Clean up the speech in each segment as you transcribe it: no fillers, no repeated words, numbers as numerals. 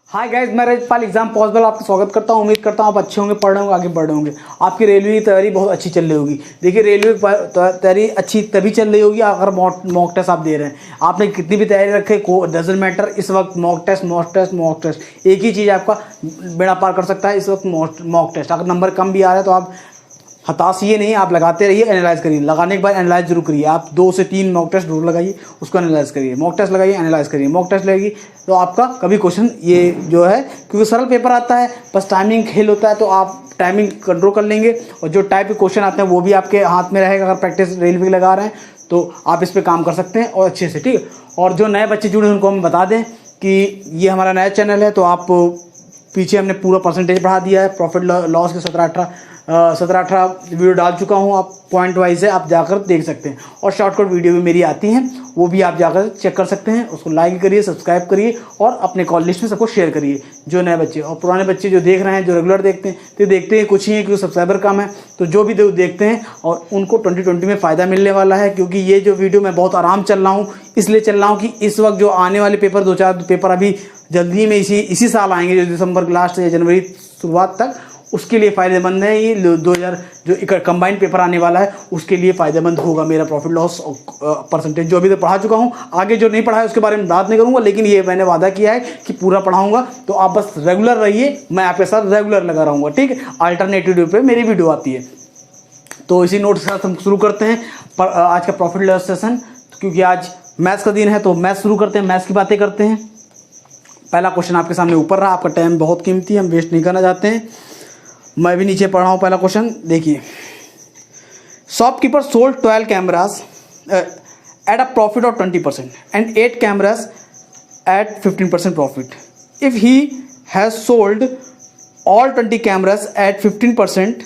Hi guys, मैं Rajpal exam possible आपका स्वागत करता हूं। उम्मीद करता हूं आप अच्छे होंगे, पढ़ रहे होंगे, आगे बढ़ रहे होंगे। आपकी रेलवे की तैयारी बहुत अच्छी चल रही होगी। देखिए, रेलवे की तैयारी अच्छी तभी चल रही होगी अगर मॉक टेस्ट आप दे रहे हैं। आपने कितनी भी तैयारी रखे को डजंट मैटर। इस वक्त मॉक टेस्ट एक ही चीज़ आपका बेड़ा पार कर सकता है। इस वक्त मॉक टेस्ट अगर नंबर कम भी आ रहा है तो आप हताश ये नहीं, आप लगाते रहिए, एनालाइज करिए। लगाने के बाद एनालाइज जरूर करिए। आप 2 से 3 मॉक टेस्ट जरूर लगाइए, उसको एनालाइज करिए। मॉक टेस्ट लगाइए, एनालाइज करिए। मॉक टेस्ट लगेगी तो आपका कभी क्वेश्चन ये जो है, क्योंकि सरल पेपर आता है, बस टाइमिंग खेल होता है, तो आप टाइमिंग कंट्रोल कर लेंगे। और जो टाइप के क्वेश्चन आते हैं वो भी आपके हाथ में रहेगा। अगर प्रैक्टिस रेलवे लगा रहे हैं तो आप इस पर काम कर सकते हैं और अच्छे से, ठीक है। और जो नए बच्चे जुड़े हैं उनको हम बता दें कि ये हमारा नया चैनल है, तो आप पीछे हमने पूरा परसेंटेज बढ़ा दिया है। प्रॉफिट लॉस के 17-18 वीडियो डाल चुका हूँ। आप पॉइंट वाइज है, आप जाकर देख सकते हैं। और शॉर्टकट वीडियो भी मेरी आती हैं, वो भी आप जाकर चेक कर सकते हैं। उसको लाइक करिए, सब्सक्राइब करिए और अपने कॉल लिस्ट में सबको शेयर करिए। जो नए बच्चे और पुराने बच्चे जो देख रहे हैं, जो रेगुलर देखते हैं, तो देखते हैं कुछ ही है, क्योंकि सब्सक्राइबर कम है। तो जो भी देखते हैं और उनको 2020 में फ़ायदा मिलने वाला है, क्योंकि ये जो वीडियो मैं बहुत आराम चल रहा हूँ, इसलिए चल रहा हूँ कि इस वक्त जो आने वाले पेपर 2-4 पेपर अभी जल्दी में इसी साल आएंगे, जो दिसंबर के लास्ट या जनवरी शुरुआत तक, उसके लिए फ़ायदेमंद है। ये 2000 जो एक कंबाइंड पेपर आने वाला है, उसके लिए फ़ायदेमंद होगा मेरा प्रॉफिट लॉस परसेंटेज। जो अभी तक पढ़ा चुका हूँ, आगे जो नहीं पढ़ा है उसके बारे में बात नहीं करूँगा, लेकिन ये मैंने वादा किया है कि पूरा पढ़ाऊँगा। तो आप बस रेगुलर रहिए, मैं आपके साथ रेगुलर लगा रहूँगा, ठीक है। अल्टरनेटिव पे मेरी वीडियो आती है। तो इसी नोट के साथ हम शुरू करते हैं आज का प्रॉफिट लॉस सेशन, क्योंकि आज मैथ्स का दिन है। तो मैथ्स शुरू करते हैं, मैथ्स की बातें करते हैं। पहला क्वेश्चन आपके सामने ऊपर रहा। आपका टाइम बहुत कीमती है, हम वेस्ट नहीं करना चाहते हैं। मैं भी नीचे पढ़ रहा हूँ। पहला क्वेश्चन देखिए, shopkeeper sold 12 cameras at a profit of 20% and 8 cameras at 15% profit. If he has sold all 20 cameras at 15%,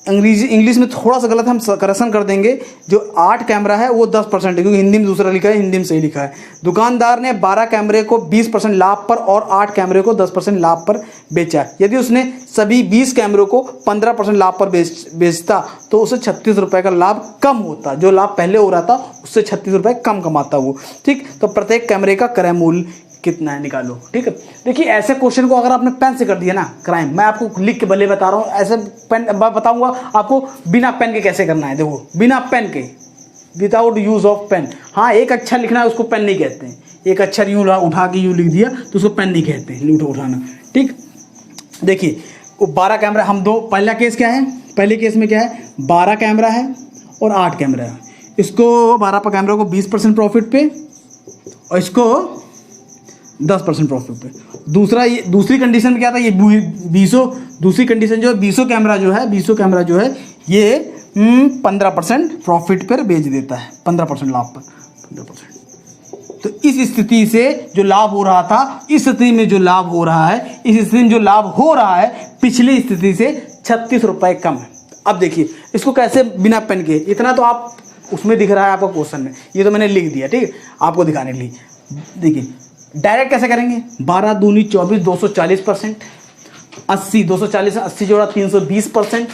English में थोड़ा सा गलत, हम करेक्शन कर देंगे। जो 8 कैमरा है वो 10% है, क्योंकि हिंदी में दूसरा लिखा है, हिंदी में सही लिखा है। दुकानदार ने 12 कैमरे को 20% लाभ पर और 8 कैमरे को 10% लाभ पर बेचा। यदि उसने सभी 20 कैमरों को 15% लाभ पर बेचता तो उसे 36 रुपये का लाभ कम होता। जो लाभ पहले हो रहा था उससे 36 रुपये कम कमाता वो, ठीक। तो प्रत्येक कैमरे का क्रय मूल्य कितना है निकालो, ठीक है। देखिए, ऐसे क्वेश्चन को अगर आपने पेन से कर दिया ना, क्राइम, मैं आपको लिख के भले बता रहा हूँ, ऐसे पेन बताऊंगा आपको बिना पेन के कैसे करना है। देखो, बिना पेन के, विदाउट यूज ऑफ पेन। हाँ, एक अक्षर लिखना है उसको पेन नहीं कहते हैं। एक अक्षर यूँ उठा के यूँ लिख दिया तो उसको पेन नहीं कहते हैं, उठाना, ठीक। देखिए, वो 12 कैमरा, हम दो, पहला केस क्या है, पहले केस में क्या है, 12 कैमरा है और 8 कैमरा है। इसको 12 कैमरा को 20% प्रॉफिट पे और इसको 10% प्रॉफिट पे। दूसरी कंडीशन में क्या था, ये 20, दूसरी कंडीशन जो है 20 कैमरा जो है ये 15% प्रॉफिट पर बेच देता है, 15% लाभ पर, 15%। तो इस स्थिति से जो लाभ हो रहा था, इस स्थिति में जो लाभ हो रहा है, इस स्थिति में जो लाभ हो रहा है पिछली स्थिति से 36 रुपये कम है। अब देखिए इसको कैसे बिना पेन के, इतना तो आप उसमें दिख रहा है आपको क्वेश्चन में, ये तो मैंने लिख दिया, ठीक है, आपको दिखाने के लिए। देखिए डायरेक्ट कैसे करेंगे, 12 दूनी 24, 240%, 80, 240 80 जोड़ा 320%,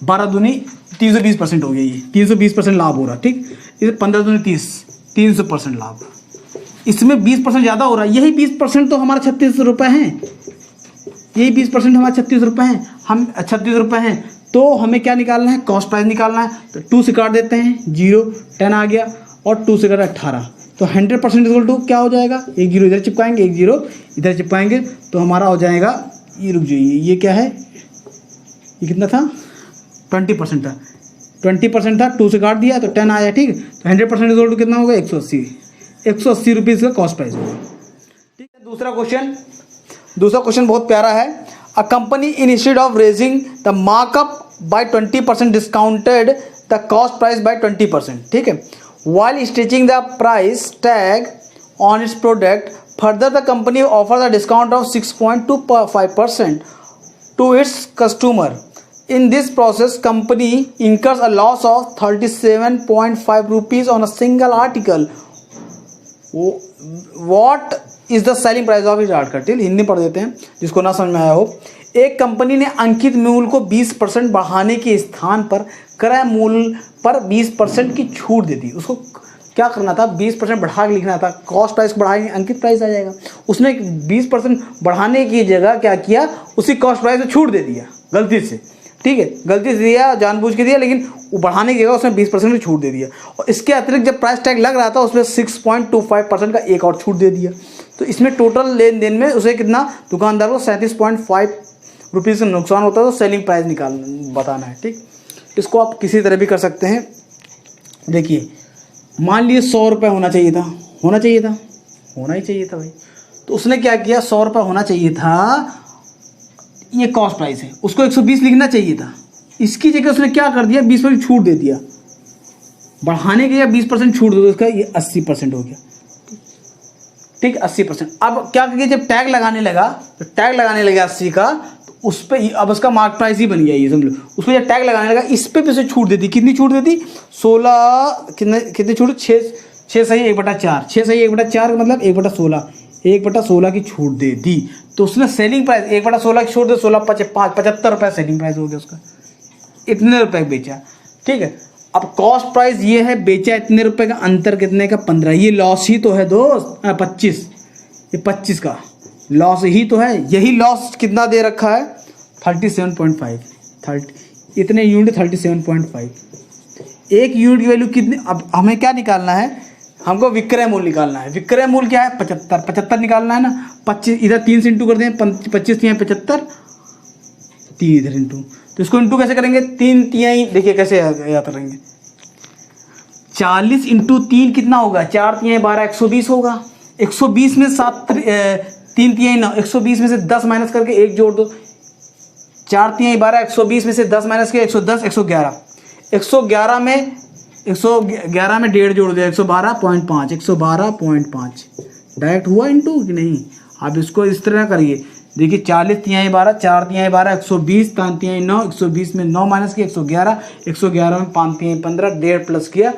12 दूनी 320% हो गया। ये 320% लाभ हो रहा, ठीक। इसे 15 दूनी 30, 300% लाभ। इसमें 20% ज़्यादा हो रहा है। यही 20% तो हमारा 36 रुपये हैं, यही 20% हमारे 36 रुपये हैं। हम 36 रुपये हैं तो हमें क्या निकालना है, कॉस्ट प्राइस निकालना है। तो 2 से काट देते हैं, 0, 10 आ गया और 2 से काट 18। तो 100% इक्वल टू क्या हो जाएगा, 1 0 इधर चिपकाएंगे, 1 0 इधर चिपकाएंगे, तो हमारा हो जाएगा, ये रुक जाइए, ये क्या है, ये कितना था, 20% था, 20% था, 2 से काट दिया तो 10 आया, ठीक। तो 100% इक्वल टू कितना होगा, 180 रुपीज़ का कॉस्ट प्राइस होगा, ठीक है। दूसरा क्वेश्चन बहुत प्यारा है। A company instead of raising the markup by 20% discounted the cost price by 20%, ठीक है। While stretching the price tag on its product further, the company offers a discount of 6.25% to its customer. In this process, company incurs a loss of 37.5 rupees on a single article. What is the selling price of each article? Hindi पढ़ देते हैं जिसको ना समझ में आया हो। एक कंपनी ने अंकित मूल्य को 20% बढ़ाने के स्थान पर क्रय मूल्य पर 20% की छूट दे दी। उसको क्या करना था, 20% बढ़ा के लिखना था, कॉस्ट प्राइस को बढ़ाएंगे अंकित प्राइस आ जाएगा। उसने 20% बढ़ाने की जगह क्या किया, उसी कॉस्ट प्राइस में छूट दे दिया गलती से, ठीक है, गलती से दिया, जानबूझ के दिया, लेकिन वो बढ़ाने की जगह उसने 20% की छूट दे दिया। और इसके अतिरिक्त जब प्राइस टैग लग रहा था उसमें 6.25% का एक और छूट दे दिया। तो इसमें टोटल लेन देन में उसे कितना, दुकानदार को 37.5 रुपीज़ का नुकसान होता है। तो सेलिंग प्राइस बताना है, ठीक। इसको आप किसी तरह भी कर सकते हैं। देखिए मान लीजिए 100 रुपये होना चाहिए था, होना ही चाहिए था भाई। तो उसने क्या किया, 100 रुपये होना चाहिए था, ये कॉस्ट प्राइस है, उसको 120 लिखना चाहिए था। इसकी जगह उसने क्या कर दिया, 20% छूट दे दिया, बढ़ाने के या 20% छूट दे दो, इसका ये 80% हो गया, ठीक, 80%। अब क्या करिए, जब टैग लगाने लगा तो टैग लगाने लगा 80 का, तो उस पर अब उसका मार्क प्राइस ही बन गया ये, समझ लो। उसको जब टैग लगाने लगा इस पे उसे छूट देती, कितनी छूट देती, 16 कितनी छूट, 6 सही 1/4, 6 सही 1/4 का मतलब 1/16 की छूट दे दी। तो उसने सेलिंग प्राइस 1/16 की छूट दे, 75 रुपये सेलिंग प्राइस हो गया उसका, इतने रुपए बेचा, ठीक है। अब कॉस्ट प्राइस ये है, बेचा इतने रुपए का, अंतर कितने का, 15, ये लॉस ही तो है दोस्त, 25, ये 25 का लॉस ही तो है। यही लॉस कितना दे रखा है, 37.5, 30 इतने यूनिट 37.5, एक यूनिट की वैल्यू कितनी। अब हमें क्या निकालना है, हमको विक्रय मूल्य निकालना है। विक्रय मूल्य क्या है, 75 निकालना है ना। 25 इधर 3 से इंटू कर दें, 25 3 75, 3 इधर इंटू, तो इसको इंटू कैसे करेंगे, 3 तिहाई, देखिए कैसे याद करेंगे, 40 इंटू 3 कितना होगा, 4 तिहाई 12, 120 होगा। 120 में 3 तिहाई 9, 120 में से 10 माइनस करके 1 जोड़ दो, 4 तिहाई 12, 120 में से 10 माइनस के 110, 111, 111 में 1.5 जोड़ दिया, 112.5, 112.5 डायरेक्ट हुआ इंटू कि नहीं। आप इसको इस तरह करिए, देखिए 40 तिहाई 12, 4 तिहाई 12, 120, 3 तिहाई 9, 120 में 9 माइनस किया 111, 111 में 5 तिहाई 15, 1.5 प्लस किया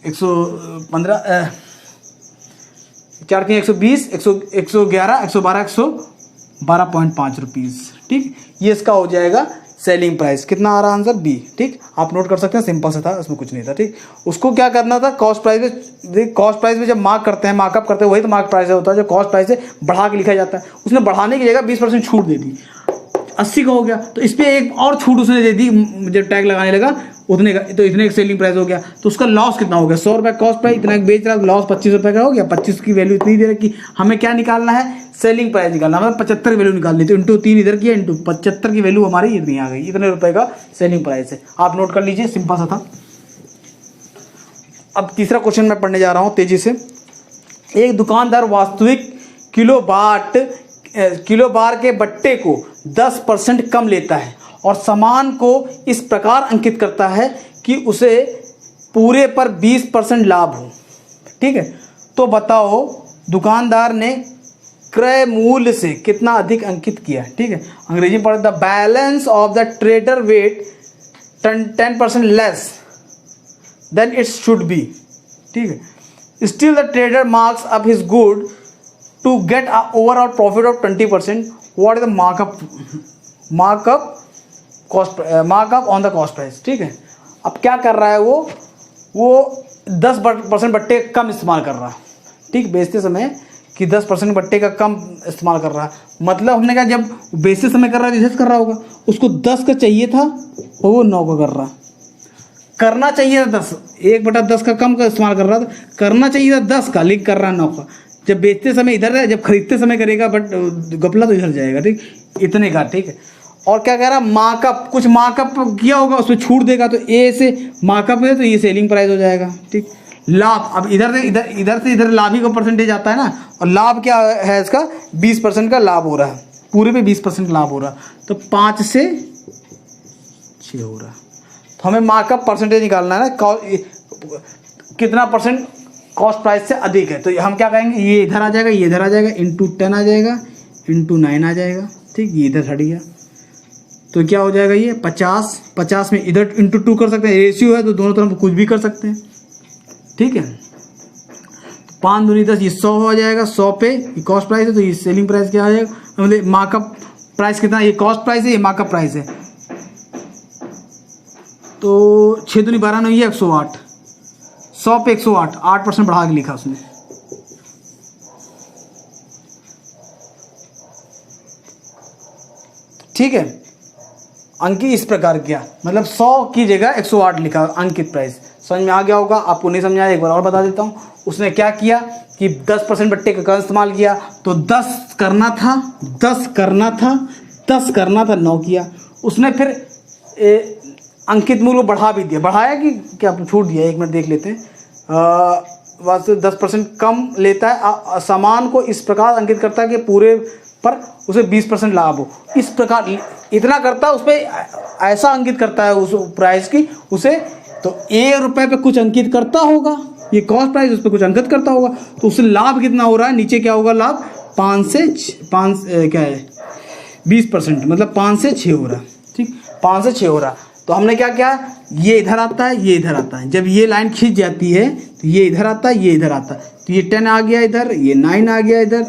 115, 4 तिहाई 120, 111, 112, 112.5 रुपीज़, ठीक। ये इसका हो जाएगा सेलिंग प्राइस। कितना आ रहा आंसर, बी, ठीक। आप नोट कर सकते हैं, सिंपल से था, उसमें कुछ नहीं था, ठीक। उसको क्या करना था, कॉस्ट प्राइस में, कॉस्ट प्राइस में जब मार्क करते हैं, मार्कअप करते हैं, वही तो मार्क प्राइस होता है, जो कॉस्ट प्राइस से बढ़ा के लिखा जाता है। उसने बढ़ाने की जगह 20% छूट दे दी, 80 का हो गया। तो इस पर एक और छूट उसने दे दी, जब टैग लगाने लगा उतने का, तो इतने का सेलिंग प्राइस हो गया। तो उसका लॉस कितना हो गया, 100 रुपये कॉस्ट प्राइस, इतना बेच रहा, लॉस 25 रुपये का हो गया। 25 की वैल्यू इतनी दे रखी, हमें क्या निकालना है, सेलिंग प्राइस निकालना, मतलब 75 की वैल्यू निकालनी। तो इंटू 3 इधर किया, इंटू 75 की वैल्यू हमारी इतनी आ गई, इतने रुपए का सेलिंग प्राइस है। आप नोट कर लीजिए, सिंपल सा था। अब तीसरा क्वेश्चन मैं पढ़ने जा रहा हूँ तेजी से। एक दुकानदार वास्तविक किलो बार के बट्टे को 10% कम लेता है और सामान को इस प्रकार अंकित करता है कि उसे पूरे पर 20% लाभ हो, ठीक है। तो बताओ दुकानदार ने क्रय मूल्य से कितना अधिक अंकित किया, ठीक है। अंग्रेजी में पढ़े, the balance of the trader weight 10% less than it should be, ठीक है। Still the trader marks up his good to get a overall profit of 20%. What is the markup on the cost price, ठीक है। अब क्या कर रहा है वो 10% बट्टे कम इस्तेमाल कर रहा है, ठीक, बेचते समय कि 10% बट्टे का कम इस्तेमाल कर रहा है। मतलब हमने कहा जब बेचते समय कर रहा है, रिसर्च कर रहा होगा, उसको 10 का चाहिए था और वो 9 का कर रहा, करना चाहिए था 10, 1/10 का कम का इस्तेमाल कर रहा था, करना चाहिए था 10 का, लिंक कर रहा है 9 का। जब बेचते समय इधर है, जब खरीदते समय करेगा, बट गपला तो इधर जाएगा, ठीक, इतने का, ठीक है। और क्या कह रहा, मार्कअप, कुछ मार्कअप किया होगा, उसमें छूट देगा, तो ए से मार्कअप है तो ये सेलिंग प्राइस हो जाएगा, ठीक। लाभ, अब इधर से इधर लाभ ही का परसेंटेज आता है ना, और लाभ क्या है इसका, 20% का लाभ हो रहा है, पूरे पे 20% लाभ हो रहा है, तो 5 से 6 हो रहा है। तो हमें मार्कअप परसेंटेज निकालना है ना, कितना परसेंट कॉस्ट प्राइस से अधिक है। तो हम क्या कहेंगे, ये इधर आ जाएगा, ये इधर आ जाएगा, इंटू 10 आ जाएगा, इंटू 9 आ जाएगा, ठीक, ये इधर हट गया। तो क्या हो जाएगा, ये 50 में इधर इंटू 2 कर सकते हैं, रेशियो है तो दोनों तरफ कुछ भी कर सकते हैं, ठीक है। 5 दूनी 10, ये 100 हो जाएगा, 100 पे ये कॉस्ट प्राइस है, तो ये सेलिंग प्राइस क्या आ जाएगा, मतलब मार्कअप प्राइस कितना, ये कॉस्ट प्राइस है, ये मार्कअप प्राइस है। तो 6 दूनी 12 नहीं है, 108, 100 पे 108, 8% बढ़ा के लिखा उसने। ठीक है, अंकित इस प्रकार किया, मतलब 100 की जगह 108 लिखा अंकित प्राइस। समझ में आ गया होगा, आपको नहीं समझ आया एक बार और बता देता हूँ। उसने क्या किया कि 10% बट्टे का इस्तेमाल किया, तो 10 करना था 9 किया उसने। फिर अंकित मूल्य को बढ़ा भी दिया, बढ़ाया कि क्या छूट दिया, 1 मिनट देख लेते हैं। वास्तव 10% कम लेता है, सामान को इस प्रकार अंकित करता है कि पूरे पर उसे 20% लाभ हो। इस प्रकार इतना करता है, उस पर ऐसा अंकित करता है उस प्राइस की उसे, तो ₹1 पे कुछ अंकित करता होगा, ये कॉस्ट प्राइस उस पर कुछ अंकित करता होगा, तो उससे लाभ कितना हो रहा है, नीचे क्या होगा लाभ 5 से 20%, मतलब 5 से 6 हो रहा है। ठीक, 5 से 6 हो रहा है। तो हमने क्या किया, ये इधर आता है, ये इधर आता है, जब ये लाइन खींच जाती है तो ये इधर आता है, ये इधर आता है, तो ये 10 आ गया इधर, ये 9 आ गया इधर।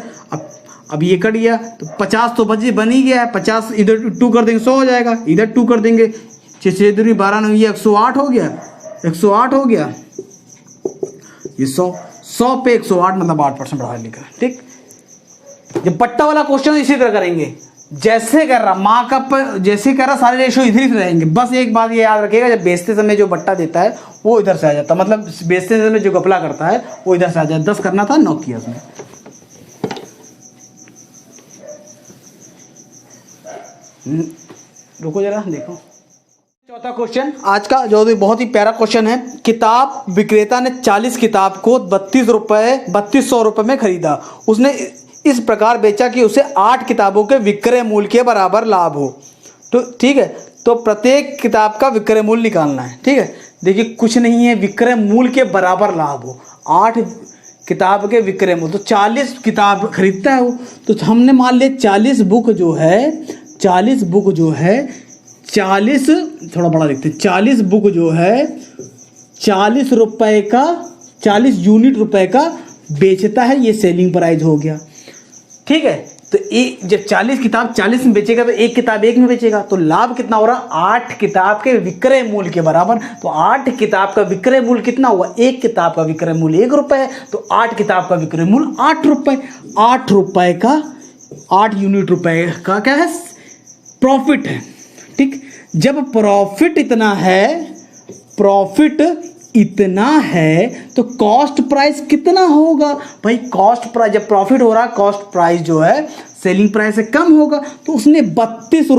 अब ये कट गया तो 50 तो बन ही गया है, 50 इधर 2 कर देंगे 100 हो जाएगा, इधर 2 कर देंगे 6 दूनी 12 9, ये 108 हो गया, 108 हो गया, ये 100 पे 108 मतलब 8% बढ़ा लिखा। ठीक, जब पट्टा वाला क्वेश्चन इसी तरह करेंगे, जैसे कर रहा मार्कअप, जैसे कर रहा सारे रेशो इधर ही रहेंगे। बस एक बात ये याद रखिएगा, जब बेचते समय जो बट्टा देता है वो इधर से आ जाता है, मतलब बेचते समय जो घपला करता है वो इधर से आ जाता है। 10 करना था 9 किया उसने। रुको जरा देखो, चौथा क्वेश्चन आज का जो बहुत ही प्यारा क्वेश्चन है। किताब विक्रेता ने 40 किताब को 3200 रुपये में खरीदा। उसने इस प्रकार बेचा कि उसे 8 किताबों के विक्रय मूल्य के बराबर लाभ हो। तो ठीक है, तो प्रत्येक किताब का विक्रय मूल्य निकालना है। ठीक है, देखिए कुछ नहीं है, विक्रय मूल्य के बराबर लाभ हो, 8 किताब के विक्रय मूल्य, तो 40 किताब खरीदता है वो। तो हमने मान लिया 40 बुक जो है 40, थोड़ा बड़ा देखते हैं, 40 बुक जो है 40 रुपए का, 40 यूनिट रुपए का बेचता है, ये सेलिंग प्राइस हो गया। ठीक है, तो जब 40 किताब 40 में बेचेगा तो एक किताब 1 में बेचेगा, तो लाभ कितना हो रहा, 8 किताब के विक्रय मूल्य के बराबर। तो 8 किताब का विक्रय मूल्य कितना हुआ, एक किताब का विक्रय मूल्य ₹1 है, तो 8 किताब का विक्रय मूल्य ₹8। ₹8 का 8 यूनिट रुपए का क्या है, प्रॉफिट है। ठीक, जब प्रॉफिट इतना है तो कॉस्ट प्राइस कितना होगा भाई, कॉस्ट प्राइस जब प्रॉफिट हो रहा है, कॉस्ट प्राइस जो है सेलिंग प्राइस से कम होगा, तो उसने 32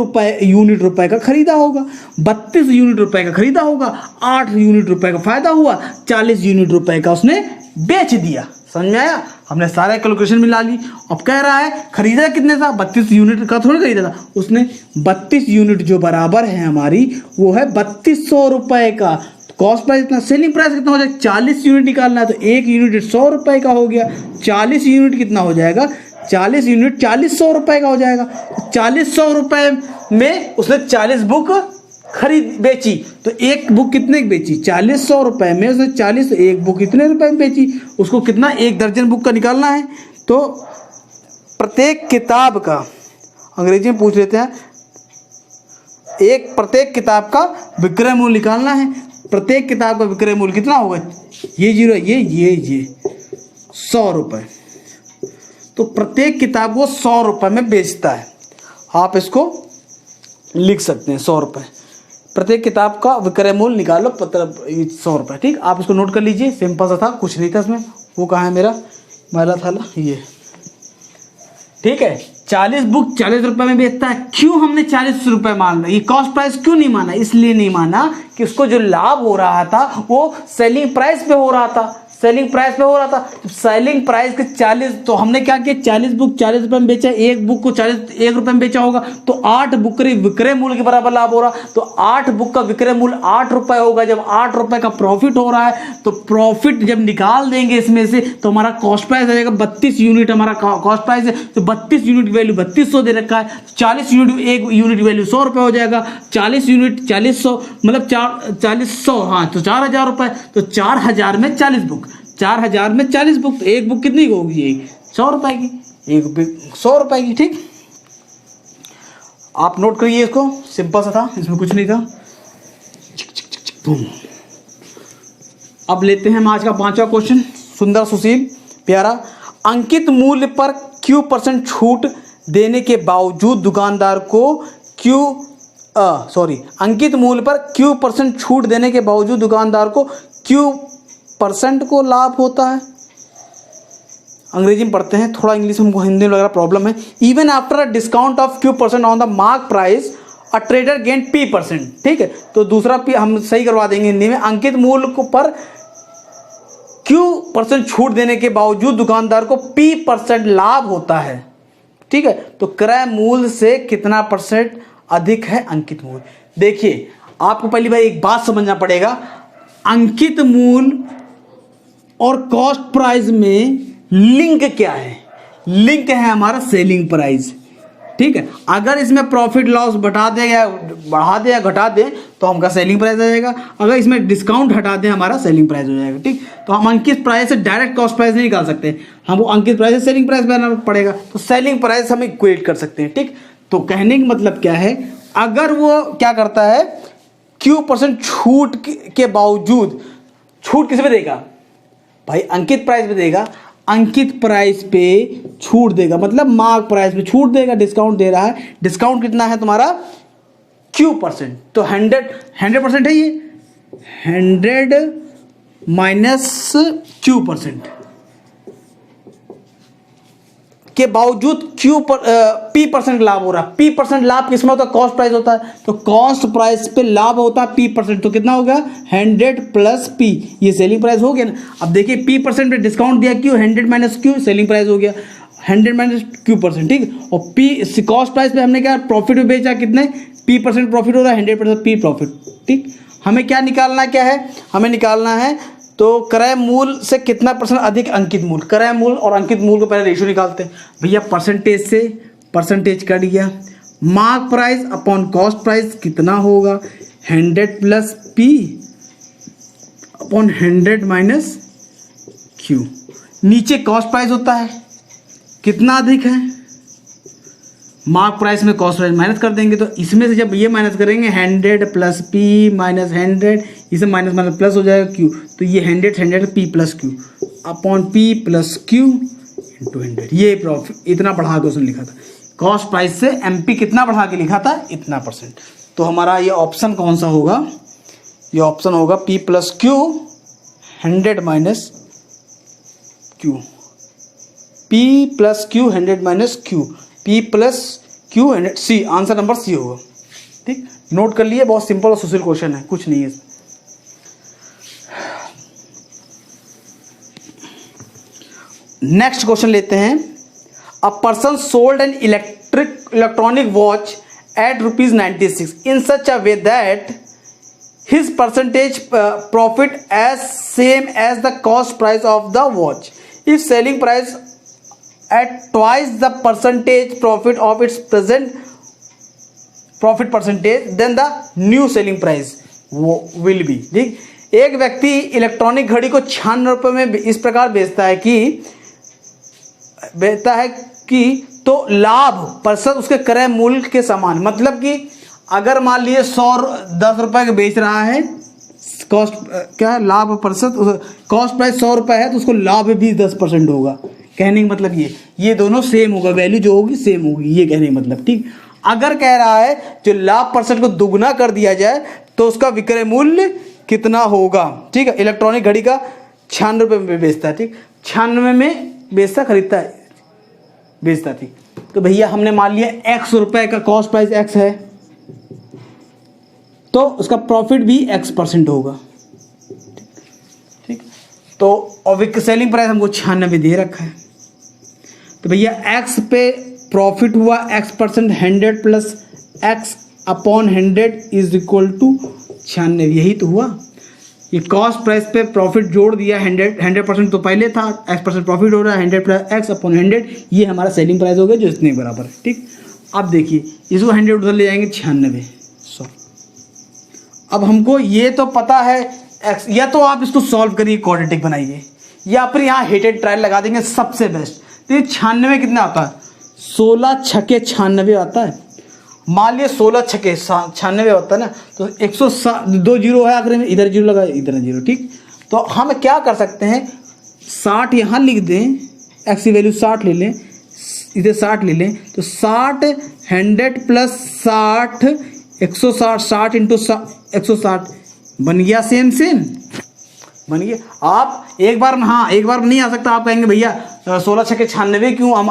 यूनिट रुपए का खरीदा होगा, 32 यूनिट रुपए का खरीदा होगा, 8 यूनिट रुपए का फायदा हुआ, 40 यूनिट रुपए का उसने बेच दिया। समझ में आया, हमने सारे कैलकुलेशन मिला ली। अब कह रहा है खरीदा कितने था, 32 यूनिट का थोड़ा खरीदा था उसने, 32 यूनिट जो बराबर है हमारी वो है 3200 रुपए का। कॉस्ट प्राइस कितना, सेलिंग प्राइस कितना हो जाएगा, 40 यूनिट निकालना है, तो 1 यूनिट 100 रुपए का हो गया, 40 यूनिट कितना हो जाएगा, 40 यूनिट 4000 रुपए का हो जाएगा। 4000 रुपए में उसने 40 बुक बेची, तो एक बुक कितने की बेची, 4000 रुपए में उसने 40, एक बुक कितने रुपए में बेची, उसको कितना 1 दर्जन बुक का निकालना है। तो प्रत्येक किताब का, अंग्रेजी में पूछ लेते हैं, प्रत्येक किताब का विक्रय मूल्य निकालना है। प्रत्येक किताब का विक्रय मूल्य कितना होगा, ये 0 ये 100 रुपए, तो प्रत्येक किताब को 100 रुपए में बेचता है। आप इसको लिख सकते हैं 100 रुपए, प्रत्येक किताब का विक्रय मूल्य निकालो, 100 रुपए। ठीक, आप इसको नोट कर लीजिए, सिंपल सा था, कुछ नहीं था इसमें। वो कहाँ है मेरा मैला थाला, ये। ठीक है, 40 बुक 40 रुपए में बेचता है। क्यों हमने 40 रुपए माना, ये कॉस्ट प्राइस क्यों नहीं माना, इसलिए नहीं माना कि उसको जो लाभ हो रहा था वो सेलिंग प्राइस पे हो रहा था, सेलिंग प्राइस पे हो रहा था। सेलिंग प्राइस के 40, तो हमने क्या किया, 40 बुक 40 रुपए में बेचा, एक बुक को 1 रुपए में बेचा होगा, तो 8 बुक विक्रय मूल्य के बराबर लाभ हो रहा, तो 8 बुक का विक्रय मूल्य 8 रुपए होगा। जब 8 रुपए का प्रॉफिट हो रहा है, तो प्रॉफिट जब निकाल देंगे इसमें से, तो हमारा कॉस्ट प्राइस आ जाएगा 32 यूनिट, हमारा कॉस्ट प्राइस है, तो 32 यूनिट वैल्यू 3200 दे रखा है, 40 यूनिट, एक यूनिट वैल्यू 100 रुपए हो जाएगा, 40 यूनिट 4000 मतलब 4000, हाँ, तो 4000 रुपए, तो 4000 में 40 बुक, 4000 में 40 बुक, तो एक बुक कितनी की होगी, 100 रुपए की, एक बुक 100 रुपए की। ठीक, आप नोट करिए इसको, सिंपल सा था, इसमें कुछ नहीं था। अब लेते हैं हम आज का 5वां क्वेश्चन, सुंदर सुशील प्यारा। अंकित मूल्य पर Q% छूट देने के बावजूद दुकानदार को अंकित मूल्य पर Q% छूट देने के बावजूद दुकानदार को Q% को लाभ होता है। अंग्रेजी में पढ़ते हैं, थोड़ा इंग्लिश में हमको हिंदी में लग रहा प्रॉब्लम है। Even after a discount of Q% on the mark price a trader gain P%। ठीक है, तो दूसरा P हम सही करवा देंगे हिंदी में। अंकित मूल्य को पर Q% छूट देने के बावजूद दुकानदार को P% लाभ होता है। ठीक है, तो क्रय मूल्य से कितना % अधिक है अंकित मूल्य। देखिए, आपको पहली बार एक बात समझना पड़ेगा, अंकित मूल्य और कॉस्ट प्राइस में लिंक क्या है। लिंक है हमारा सेलिंग प्राइस। ठीक है, अगर इसमें प्रॉफिट लॉस बढ़ा दे या बढ़ा दे या घटा दे तो हमका सेलिंग प्राइस आ जाएगा। अगर इसमें डिस्काउंट हटा दे हमारा सेलिंग प्राइस हो जाएगा। ठीक, तो हम अंकित प्राइस से डायरेक्ट कॉस्ट प्राइस नहीं निकाल सकते, हमको अंकित प्राइस से सेलिंग प्राइस बनाना पड़ेगा। तो सेलिंग प्राइस हम इक्वेट कर सकते हैं। ठीक, तो कहने का मतलब क्या है, अगर वो क्या करता है Q% छूट के बावजूद, छूट किस पे देगा भाई, अंकित प्राइस पे देगा। अंकित प्राइस पे छूट देगा मतलब मार्क प्राइस पे छूट देगा, डिस्काउंट दे रहा है। डिस्काउंट कितना है तुम्हारा Q%, तो 100% है ये, 100 माइनस Q% के बावजूद P% लाभ हो रहा है। P% लाभ किसमें होता है, कॉस्ट प्राइस होता है, तो कॉस्ट प्राइस पे लाभ होता है P%, तो कितना हो गया 100 प्लस P, ये सेलिंग प्राइस हो गया ना। अब देखिए P% पे डिस्काउंट दिया, Q 100 minus Q selling price हो गया 100 माइनस Q%। ठीक, और P कॉस्ट प्राइस पे हमने क्या प्रॉफिट में बेचा, कितने P% प्रॉफिट हो रहा है, 100% P प्रॉफिट। ठीक, हमें क्या निकालना क्या है, हमें निकालना है तो क्रय मूल्य से कितना % अधिक अंकित मूल्य। क्रय मूल्य और अंकित मूल्य को पहले रेशियो निकालते हैं भैया। परसेंटेज से परसेंटेज कट गया, mark price upon cost price कितना होगा 100 plus P upon 100 minus Q। नीचे कॉस्ट प्राइस होता है, कितना अधिक है, मार्क प्राइस में कॉस्ट प्राइस माइनस कर देंगे, तो इसमें से जब ये माइनस करेंगे 100 प्लस P माइनस 100, इसे माइनस माइनस प्लस हो जाएगा Q, तो ये 100 P plus Q upon P plus Q into 100। ये प्रॉफिट इतना बढ़ा के उसने लिखा था, कॉस्ट प्राइस से MP कितना बढ़ा के लिखा था, इतना %। तो हमारा ये ऑप्शन कौन सा होगा, ये ऑप्शन होगा P plus Q 100 minus Q, P plus Q 100 minus Q, P plus Q 100, C, answer number C होगा। ठीक, नोट कर लिए, बहुत सिंपल और सुशील क्वेश्चन है, कुछ नहीं है। नेक्स्ट क्वेश्चन लेते हैं। A person sold an electronic watch at ₹96 in such a way that his percentage profit as same as the cost price of the watch. If selling price at twice the percentage profit of its present profit percentage, then the new selling price will be। ठीक, एक व्यक्ति electronic घड़ी को 96 रुपये में इस प्रकार बेचता है कि तो लाभ % उसके क्रय मूल्य के समान। मतलब कि अगर मान लिए 10 रुपये के बेच रहा है, कॉस्ट क्या है, लाभ %, कॉस्ट प्राइस 100 रुपये है तो उसको लाभ भी 10% होगा। कहने का मतलब ये दोनों सेम होगा, वैल्यू जो होगी सेम होगी, ये कहने का मतलब। ठीक, अगर कह रहा है जो लाभ % को दुगना कर दिया जाए तो उसका विक्रय मूल्य कितना होगा। ठीक है, इलेक्ट्रॉनिक घड़ी का 96 रुपये में बेचता है। ठीक, 96 में बेचता, खरीदता है, बेचता थी। तो भैया हमने मान लिया X रुपए का कॉस्ट प्राइस X है तो उसका प्रॉफिट भी X% होगा। ठीक, तो और सेलिंग प्राइस हमको 96 दे रखा है, तो भैया X पे प्रॉफिट हुआ X%, 100 plus X upon 100 is equal to 96, यही तो हुआ। ये कॉस्ट प्राइस पे प्रॉफिट जोड़ दिया 100% तो पहले था, X% प्रॉफिट हो रहा है, 100 प्लस X अपॉन 100, ये हमारा सेलिंग प्राइस हो गया जो इतने बराबर है। ठीक, अब देखिए इसको 100 उधर ले जाएंगे 96, 100। अब हमको ये तो पता है X, या तो आप इसको सॉल्व करिए, क्वाड्रेटिक बनाइए, या फिर यहाँ हेटेड ट्रायल लगा देंगे सबसे बेस्ट। तो ये 96 कितना आता है, 16 छक्के 96 आता है। मान लिया 16 छक्के 96 होता है ना, तो 102 जीरो है आखिर में, इधर जीरो लगा इधर जीरो। ठीक, तो हम क्या कर सकते हैं, 60 यहाँ लिख दें, एक्स की वैल्यू 60 ले लें, इधर 60 ले लें, तो 60 100 प्लस 60 160, 60 इंटू 160 बन गया, सेम बन गया। आप एक बार नहीं आ सकता, आप कहेंगे भैया 16 छक्के 96 क्यों, हम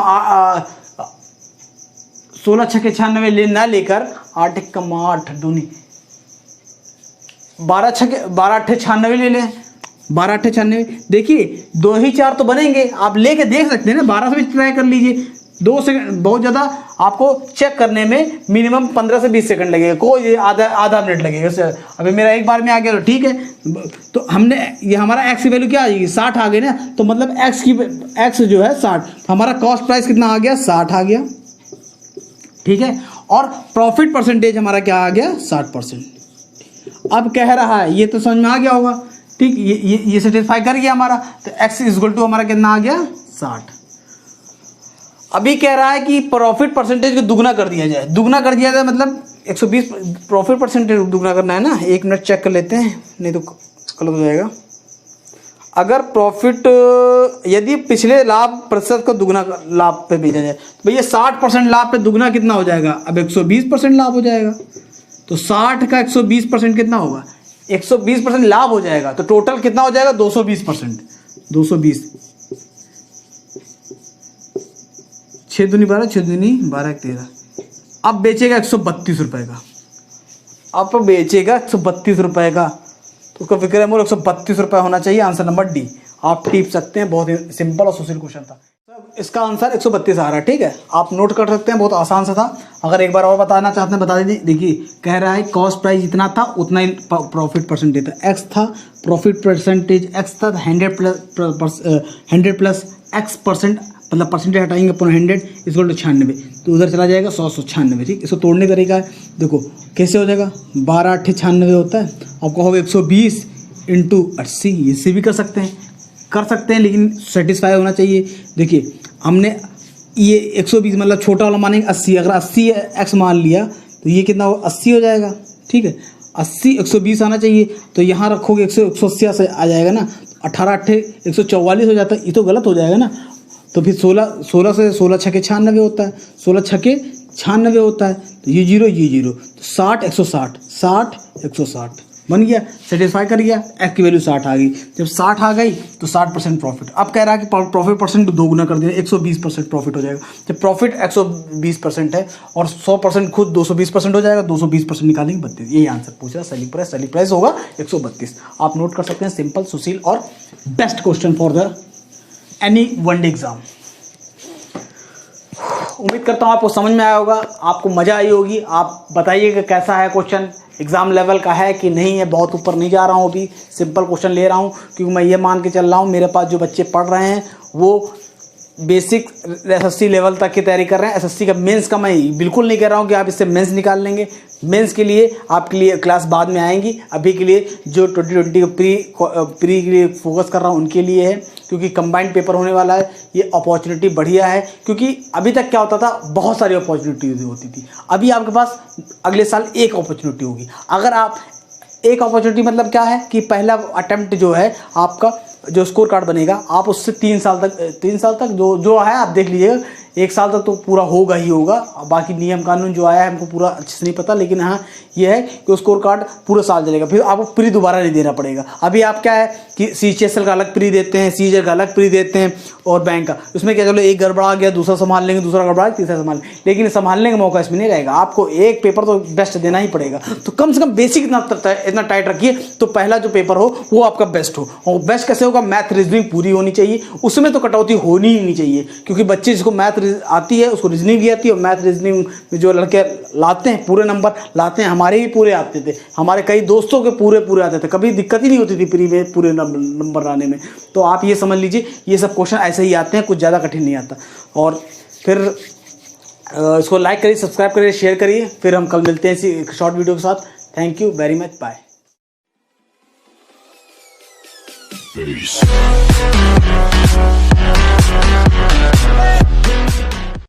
16 छक्के 96 ले ना लेकर 8 कमा 8 दूनी 12 8 96 ले लें, 12 8 96। देखिए 2 ही 4 तो बनेंगे, आप लेके देख सकते हैं ना, 12 से भी ट्राई कर लीजिए। 2 सेकंड बहुत ज़्यादा आपको चेक करने में मिनिमम 15 से 20 सेकंड लगेगा, कोई आधा मिनट लगेगा। अभी मेरा एक बार में आ गया तो ठीक है। तो हमने ये हमारा एक्स की वैल्यू क्या आ जाएगी, 60 आ गई ना, तो मतलब एक्स जो है 60, हमारा कॉस्ट प्राइस कितना आ गया, 60 आ गया, ठीक है। और प्रॉफिट परसेंटेज हमारा क्या आ गया, 60%। अब कह रहा है, ये तो समझ में आ गया होगा, ठीक, ये सेटिस्फाई कर गया हमारा, तो x इक्वल टू हमारा कितना आ गया, 60। अभी कह रहा है कि प्रॉफिट परसेंटेज को दुगना कर दिया जाए, दुगना कर दिया जाए मतलब 120 प्रॉफिट परसेंटेज दुगना करना है ना। 1 मिनट चेक कर लेते हैं, नहीं तो गलत हो जाएगा। अगर प्रॉफिट यदि पिछले लाभ प्रतिशत को दुगना लाभ पे भेजा जाए, तो भैया 60% लाभ पे दुगना कितना हो जाएगा, अब 120% लाभ हो जाएगा। तो 60 का 120% कितना होगा, 120% लाभ हो जाएगा, तो टोटल कितना हो जाएगा, 220%। 220 6 दूनी 12, 6 दूनी 12 13। अब बेचेगा 132 रुपए का, अब बेचेगा 132 रुपए का, तो उसका विक्रय मूल्य 132 रुपये होना चाहिए। आंसर नंबर डी आप टिप सकते हैं, बहुत ही सिंपल और सोशल क्वेश्चन था। इसका आंसर 132 आ रहा है, ठीक है, आप नोट कर सकते हैं, बहुत आसान सा था। अगर एक बार और बताना चाहते हैं बता दीजिए। देखिए कह रहा है कॉस्ट प्राइस जितना था उतना ही प्रॉफिट परसेंटेज था, एक्स था, प्रॉफिट परसेंटेज एक्स था, 100 प्लस एक्स परसेंट, मतलब परसेंटेज हटाएंगे अपना 100 इसको 96, तो उधर चला जाएगा 100 ठीक। इसको तोड़ने का तरीका है, देखो कैसे हो जाएगा, 12 8 96 होता है, आप कहोगे 120 इंटू 80, इससे भी कर सकते हैं, लेकिन सेटिस्फाई होना चाहिए। देखिए हमने ये 120 मतलब छोटा वाला मानेंगे 80, अगर 80 एक्स मान लिया तो ये कितना 80 हो जाएगा, ठीक है। 80 120 आना चाहिए, तो यहाँ रखोगे 180 से आ जाएगा ना, 18 8 144 हो जाता है, ये तो गलत हो जाएगा ना। तो फिर 16 से 16 छक्के 96 होता है, 16 छक्के 96 होता है, तो ये जीरो, तो 60 160, 60 160 बन गया, सेटिस्फाई कर गया, एक्स की वैल्यू 60 आ गई। जब 60 आ गई तो 60% प्रॉफिट। अब कह रहा है कि प्रॉफिट परसेंट को 2 गुना कर दिया, 120% प्रॉफिट हो जाएगा। जब प्रॉफिट 120% है और 100% खुद 220% हो जाएगा, 220% निकालेंगे 32। यही आंसर पूछ रहा है। सेलिंग प्राइस होगा 132। आप नोट कर सकते हैं, सिंपल, सुशील और best question for the any one day exam. उम्मीद करता हूँ आपको समझ में आया होगा, आपको मजा आई होगी। आप बताइएगा कैसा है क्वेश्चन, एग्जाम लेवल का है कि नहीं है। बहुत ऊपर नहीं जा रहा हूँ, अभी सिंपल क्वेश्चन ले रहा हूँ, क्योंकि मैं ये मान के चल रहा हूँ मेरे पास जो बच्चे पढ़ रहे हैं वो बेसिक एसएससी लेवल तक की तैयारी कर रहे हैं। एसएससी का मेंस का मैं बिल्कुल नहीं कह रहा हूँ कि आप इससे मेंस निकाल लेंगे। मेंस के लिए आपके लिए क्लास बाद में आएंगी, अभी के लिए जो 2020 प्री के लिए फोकस कर रहा हूँ उनके लिए है, क्योंकि कंबाइंड पेपर होने वाला है। ये अपॉर्चुनिटी बढ़िया है, क्योंकि अभी तक क्या होता था, बहुत सारी अपॉर्चुनिटी होती थी। अभी आपके पास अगले साल एक अपॉर्चुनिटी होगी। अगर आप एक अपॉर्चुनिटी मतलब क्या है कि पहला अटेम्प्ट जो है आपका जो स्कोर कार्ड बनेगा, आप उससे 3 साल तक जो है आप देख लीजिएगा। 1 साल तक तो पूरा होगा ही होगा, बाकी नियम कानून जो आया है हमको पूरा अच्छे से नहीं पता, लेकिन हाँ ये है कि स्कोर कार्ड पूरा साल चलेगा, फिर आपको प्री दोबारा नहीं देना पड़ेगा। अभी आप क्या है कि CHSL का अलग प्री देते हैं, CGL का अलग प्री देते हैं और बैंक का, उसमें क्या चलो एक गड़बड़ा गया दूसरा संभाल लेंगे, दूसरा गड़बड़ा तीसरा संभाल लेंगे, लेकिन संभालने का मौका इसमें नहीं रहेगा। आपको एक पेपर तो बेस्ट देना ही पड़ेगा। तो कम से कम बेसिक इतना टाइट रखिए, तो पहला जो पेपर हो वो आपका बेस्ट हो। और बेस्ट कैसे होगा, मैथ रीजनिंग पूरी होनी चाहिए, उसमें तो कटौती होनी ही नहीं चाहिए, क्योंकि बच्चे जिसको मैथ आती है उसको रीजनिंग भी आती है। और मैथ रीजनिंग में जो लड़के लाते हैं पूरे नंबर लाते हैं, हमारे भी पूरे आते थे, हमारे कई दोस्तों के पूरे आते थे, कभी दिक्कत ही नहीं होती थी प्री में पूरे नंबर लाने में। तो आप ये समझ लीजिए ये सब क्वेश्चन ऐसे ही आते हैं, कुछ ज़्यादा कठिन नहीं आता। और फिर इसको लाइक करिए, सब्सक्राइब करिए, शेयर करिए। फिर हम कल मिलते हैं इसी शॉर्ट वीडियो के साथ। Thank you very much, bye. Peace.